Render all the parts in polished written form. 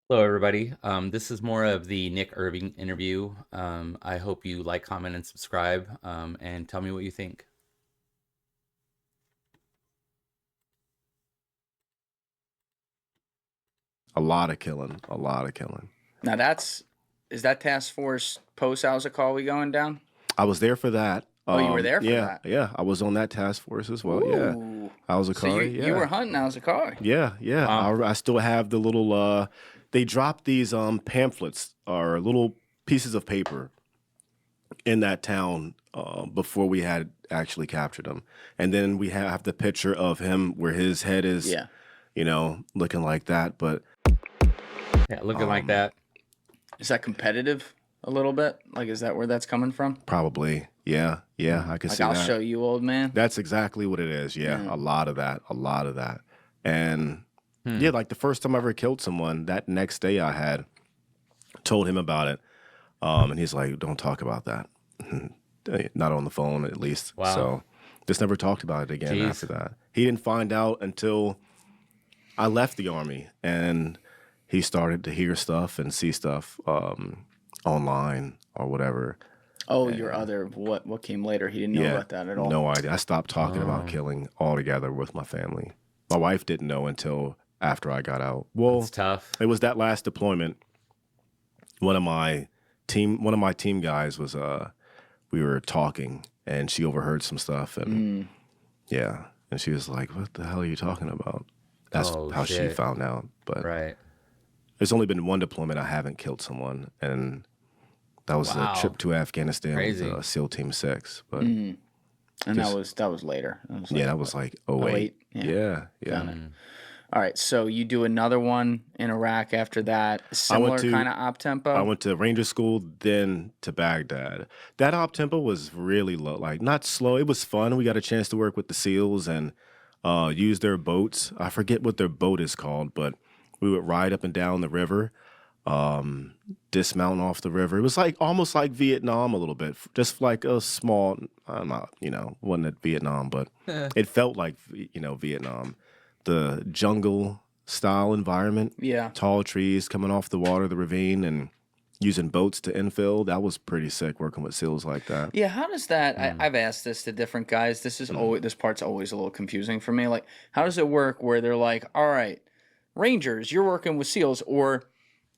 Hello, everybody. This is more of the Nick Irving interview. I hope you like, comment, and subscribe, and tell me what you think. A lot of killing. A lot of killing. Now is that task force post house call we going down? I was there for that. Oh, you were there for Yeah, that. yeah. I was on that task force as well. Yeah. Ooh. I was a So you Akari. you were Yeah. hunting Azakari. Yeah, yeah. Wow. I still have the little they dropped these pamphlets or little pieces of paper in that town before we had actually captured him. And then we have the picture of him where his head is, Yeah. looking like that, but Yeah, looking like that. Is that competitive a little bit? Like, is that where that's coming from? probably, yeah, yeah, I can Like, see I'll that. show you, old man. That's exactly what it is. Yeah, a lot of that, a lot of that. And Hmm. yeah, like the first time I ever killed someone, that next day I had told him about it. And he's like, don't talk about that. Not on the phone, at least. Wow. So just never talked about it again Jeez. after that. He didn't find out until I left the Army and he started to hear stuff and see stuff online or whatever. Oh, your other what came later? He didn't know about that at all. No idea. I stopped talking about Oh. killing altogether with my family. My wife didn't know until after I got out. Well, It's tough. it was that last deployment. One of my team guys was we were talking and she overheard some stuff and yeah, and she was like, "What the hell are you talking about?" That's Oh, how she shit. found out. But Right. there's only been one deployment I haven't killed someone, and that was Wow. a trip to Afghanistan Crazy. with SEAL Team 6. But And just- that was later. That was yeah, that was like 08. 08? Yeah, yeah. Got it. All right, so you do another one in Iraq after that. Similar to- kind of op tempo. I went to Ranger School, then to Baghdad. That op tempo was really low, like not slow. It was fun. We got a chance to work with the SEALs and use their boats. I forget what their boat is called, but we would ride up and down the river, dismount off the river. It was like almost like Vietnam a little bit, just like a small. I'm not, wasn't it Vietnam, but it felt like Vietnam. The jungle style environment. Yeah. Tall trees coming off the water, the ravine, and using boats to infill. That was pretty sick working with SEALs like that. Yeah, how does that? I've asked this to different guys. This is always this part's always a little confusing for me. Like, how does it work where they're like, all right, Rangers, you're working with SEALs, or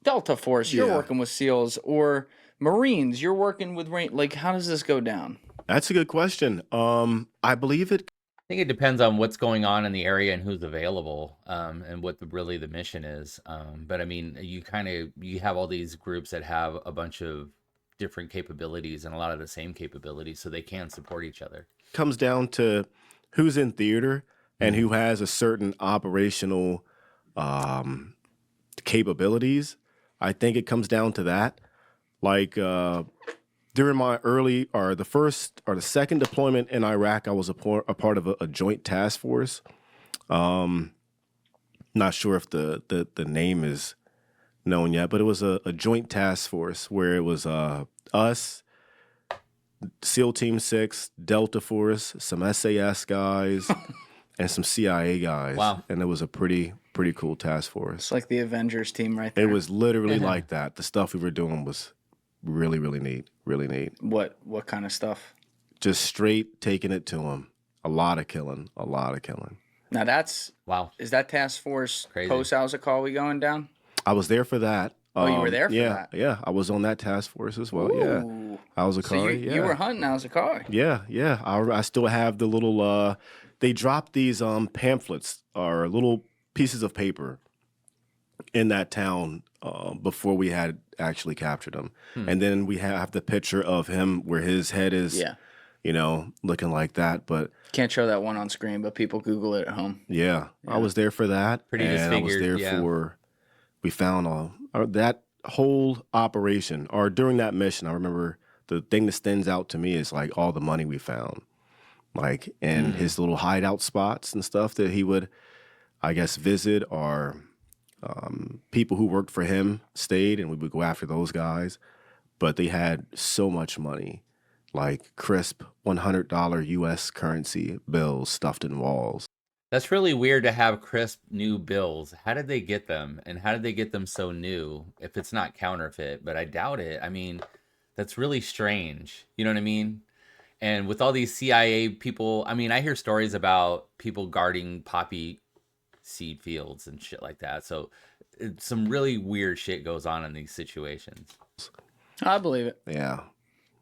Delta Force, you're Yeah. working with SEALs, or Marines, you're working with Like, how does this go down? That's a good question. I believe it. I think it depends on what's going on in the area and who's available, and what really the mission is. But I mean, you have all these groups that have a bunch of different capabilities and a lot of the same capabilities, so they can support each other. Comes down to who's in theater and who has a certain operational capabilities. I think it comes down to that. Like during my the second deployment in Iraq, I was a part of a joint task force. Not sure if the name is known yet, but it was a joint task force where it was us, SEAL Team 6, Delta Force, some SAS guys, and some CIA guys. Wow. And it was a pretty cool task force. It's like the Avengers team right there. It was literally like that. The stuff we were doing was really, really neat. Really neat. What kind of stuff? Just straight taking it to them. A lot of killing. A lot of killing. Now Wow. is that task force Crazy. post house call we going down? I was there for that. Oh, you were there for yeah, that? Yeah, I was on that task force as well. Yeah, Ooh. I was a So Akari. you were hunting Azakari. Yeah, yeah. I still have the little. They dropped these pamphlets or little pieces of paper in that town before we had actually captured him, and then we have the picture of him where his head is, Yeah. looking like that. But Can't show that one on screen, but people Google it at home. yeah, I was there for that. Pretty and I was there disfigured, yeah. for. We found that whole operation, or during that mission. I remember the thing that stands out to me is like all the money we found, like in his little hideout spots and stuff that he would, I guess, visit, or people who worked for him stayed, and we would go after those guys. But they had so much money, like crisp $100 U.S. currency bills stuffed in walls. That's really weird to have crisp new bills. How did they get them? And how did they get them so new if it's not counterfeit? But I doubt it. I mean, that's really strange. You know what I mean? And with all these CIA people, I mean, I hear stories about people guarding poppy seed fields and shit like that. So some really weird shit goes on in these situations. I believe it. Yeah.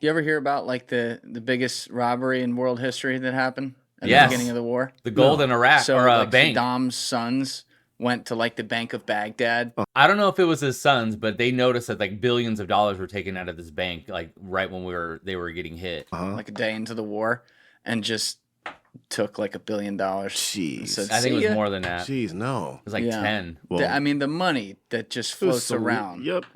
You ever hear about like the biggest robbery in world history that happened at the Yes. beginning of the war? The gold in Iraq So or a like bank. Saddam's sons went to like the Bank of Baghdad. I don't know if it was his sons, but they noticed that like billions of dollars were taken out of this bank, like right when they were getting hit. Like a day into the war, and just took like $1 billion. Jeez. Said, I think it "See was ya." more than that. Jeez, no. It was like Yeah. 10. Well, I mean, the money that just there's floats some- around. Yep.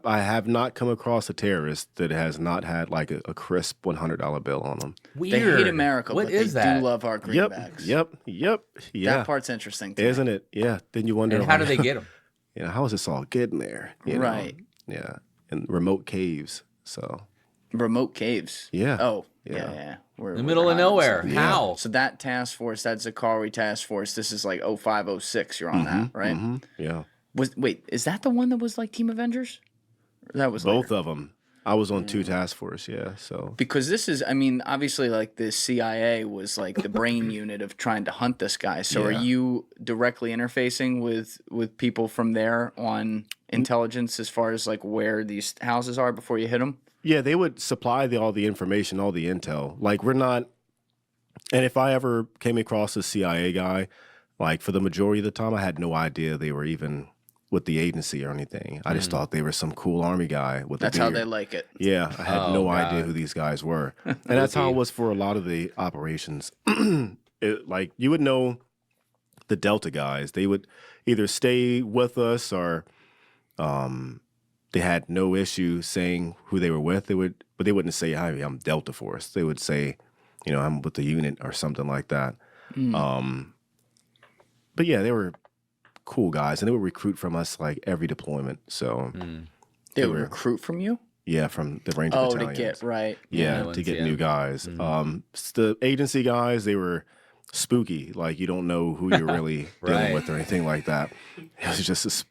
I have not come across a terrorist that has not had like a crisp $100 bill on them. Weird. They hate America, What but is they that? do love our Yep. greenbacks. Yep. Yeah. That part's interesting to me. Isn't it? Yeah. Then you wonder And how do they get them? You know, how is this all getting there? You know? Right. Yeah. In remote caves. So Remote caves. Yeah. Oh, Yeah. yeah. We're, In the middle of nowhere. Yeah. How? So that task force, that Zakari task force, this is like 05, 06. You're on that, right? yeah. Wait, is that the one that was like Team Avengers? Or that was Both later? of them. I was on 2 task force. Yeah. So Because this is, I mean, obviously, like the CIA was like the brain unit of trying to hunt this guy. So are Yeah. you directly interfacing with people from there on intelligence as far as like where these houses are before you hit them? yeah, they would supply all the information, all the intel. Like we're not. And if I ever came across a CIA guy, like for the majority of the time, I had no idea they were even with the agency or anything. I just thought they were some cool army guy with That's a how beard. they like it. Yeah, I had Oh, no God. idea who these guys were, and that's how it was for a lot of the operations. Like you would know the Delta guys; they would either stay with us or they had no issue saying who they were with. But they wouldn't say, "Hi, I'm Delta Force." They would say, "You know, I'm with the unit" or something like that. But yeah, they were cool guys, and they would recruit from us like every deployment. So They would recruit from you? yeah, from the Ranger Oh, battalions. to get, right. Yeah, New to ones, get yeah. new guys. The agency guys, they were spooky. Like you don't know who you're really dealing Right. with or anything like that. It was just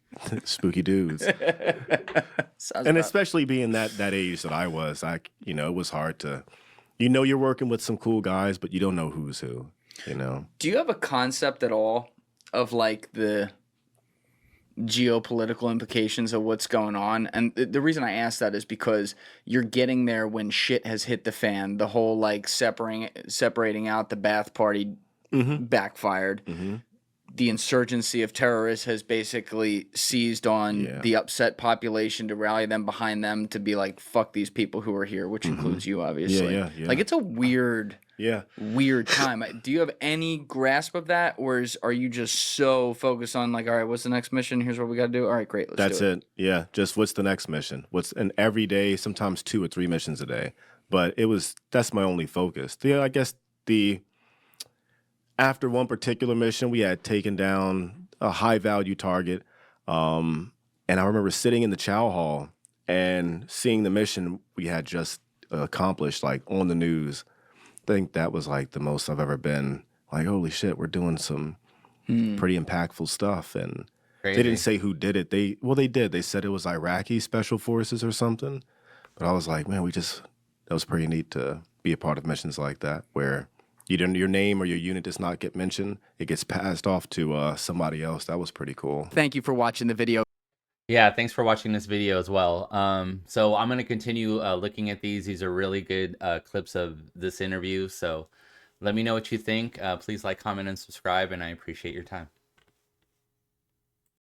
spooky dudes. Sounds And about- especially being that age that I was, it was hard to, you're working with some cool guys, but you don't know who's who. You know. Do you have a concept at all of like the geopolitical implications of what's going on? And the reason I ask that is because you're getting there when shit has hit the fan. The whole like separating out the Ba'ath Party backfired. The insurgency of terrorists has basically seized on Yeah. the upset population to rally them behind them to be like, fuck these people who are here, which includes you, obviously. Yeah. Like, it's a weird Yeah. time. Do you have any grasp of that, or are you just so focused on like, all right, what's the next mission? Here's what we got to do. All right, great, let's That's do it. it. Yeah. Just what's the next mission? And every day, sometimes 2 or 3 missions a day. But that's my only focus. I guess after one particular mission, we had taken down a high value target. And I remember sitting in the chow hall and seeing the mission we had just accomplished, like on the news. I think that was like the most I've ever been like, holy shit, we're doing some pretty impactful stuff. And Crazy. they didn't say who did it. They did. They said it was Iraqi special forces or something. But I was like, man, that was pretty neat to be a part of missions like that where your name or your unit does not get mentioned. It gets passed off to somebody else. That was pretty cool. Thank you for watching the video. Yeah, thanks for watching this video as well. So I'm going to continue looking at these. These are really good clips of this interview. So let me know what you think. Please like, comment, and subscribe, and I appreciate your time.